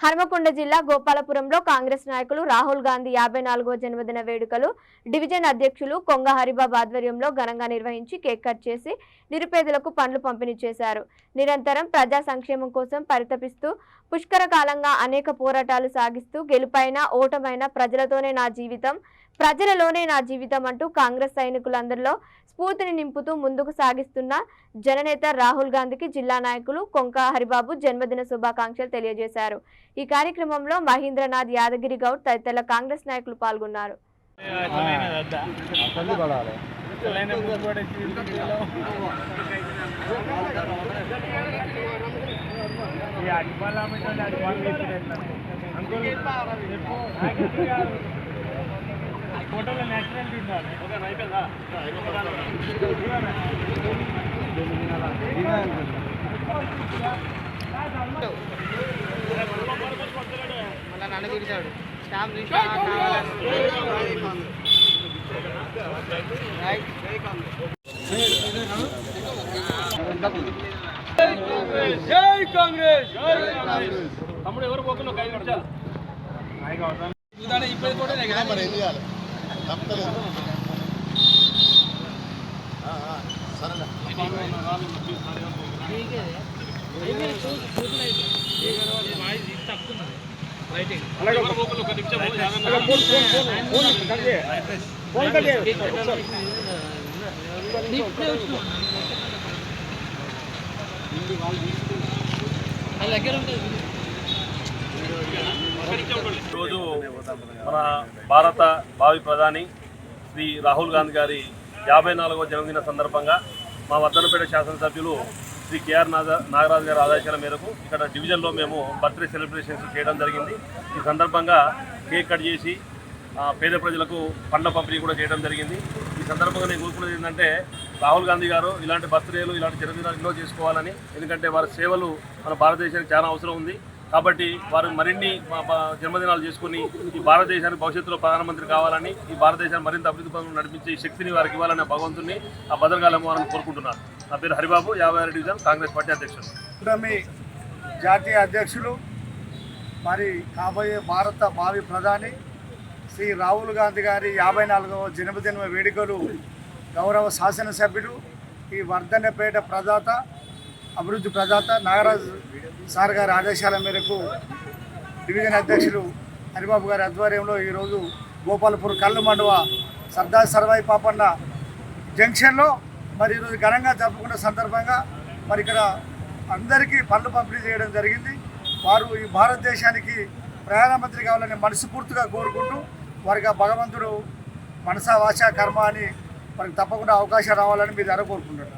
హన్మకొండ జిల్లా గోపాలపురంలో కాంగ్రెస్ నాయకులు రాహుల్ గాంధీ 54వ జన్మదిన వేడుకలు డివిజన్ అధ్యక్షులు కొంగ హరిబాబు ఆధ్వర్యంలో ఘనంగా నిర్వహించి కేక్ కట్ చేసి నిరుపేదలకు పండ్లు పంపిణీ చేశారు. నిరంతరం ప్రజా సంక్షేమం కోసం పరితపిస్తూ పుష్కర కాలంగా అనేక పోరాటాలు సాగిస్తూ గెలుపైన ఓటమైన ప్రజలతోనే నా జీవితం, ప్రజలలోనే నా జీవితం అంటూ కాంగ్రెస్ సైనికులందరిలో స్ఫూర్తిని నింపుతూ ముందుకు సాగిస్తున్న జననేత రాహుల్ గాంధీకి జిల్లా నాయకులు కొంక హరిబాబు జన్మదిన శుభాకాంక్షలు తెలియజేశారు. ఈ కార్యక్రమంలో మహేంద్రనాథ్ యాదగిరి గౌడ్ తదితర కాంగ్రెస్ నాయకులు పాల్గొన్నారు. ఫోటోలో నేచురల్ ఉండాలి. మళ్ళీ నన్ను తిరిగాడు స్టాంప్ జై కాంగ్రెస్. తమ్ముడు ఎవరు పోకుండా కై నిమిషాలు ఇప్పుడు కూడా మరి ఏం చేయాలి ఈరోజు మన భారత భావి ప్రధాని శ్రీ రాహుల్ గాంధీ గారి 54వ జన్మదిన సందర్భంగా మా వర్ధనపేట శాసనసభ్యులు శ్రీ కేఆర్ నాగరాజు గారి ఆదేశాల మేరకు ఇక్కడ డివిజన్లో మేము బర్త్డే సెలబ్రేషన్స్ చేయడం జరిగింది. ఈ సందర్భంగా కేక్ కట్ చేసి పేద ప్రజలకు పండ్ల పంపిణీ కూడా చేయడం జరిగింది. ఈ సందర్భంగా నేను కోరుకున్నది ఏంటంటే రాహుల్ గాంధీ గారు ఇలాంటి బర్త్డేలు ఇలాంటి జన్మదినాలు ఎన్నో చేసుకోవాలని, ఎందుకంటే వారి సేవలు మన భారతదేశానికి చాలా అవసరం ఉంది. కాబట్టి వారు మరిన్ని జన్మదినాలు చేసుకుని ఈ భారతదేశానికి భవిష్యత్తులో ప్రధానమంత్రి కావాలని, ఈ భారతదేశాన్ని మరింత అభివృద్ధి పనులు నడిపించే శక్తిని వారికి ఇవ్వాలని భగవంతుని ఆ భద్రకాలం వారిని కోరుకుంటున్నాను. నా పేరు హరిబాబు, 56 డివిజన్ కాంగ్రెస్ పార్టీ అధ్యక్షుడు. మీ జాతీయ అధ్యక్షులు మరి కాబోయే భారత భావి ప్రధాని శ్రీ రాహుల్ గాంధీ గారి 54వ జన్మదిన వేడుకలు గౌరవ శాసనసభ్యులు ఈ వర్ధన్నపేట ప్రదాత అభివృద్ధి ప్రదాత నాగరాజ్ సార్ గారి ఆదేశాల మేరకు డివిజన్ అధ్యక్షులు హరిబాబు గారి ఆధ్వర్యంలో ఈరోజు గోపాలపూర్ కళ్ళు మండవ సర్దార్ సర్వాయి పాపన్న జంక్షన్లో మరి ఈరోజు ఘనంగా జరుపుకున్న సందర్భంగా మరి ఇక్కడ అందరికీ పండ్లు పంపిణీ చేయడం జరిగింది. వారు ఈ భారతదేశానికి ప్రధానమంత్రి కావాలని మనస్ఫూర్తిగా కోరుకుంటూ వారికి ఆ భగవంతుడు మనసా వాచా కర్మ అని వారికి తప్పకుండా అవకాశం రావాలని మీ ద్వారా కోరుకుంటున్నారు.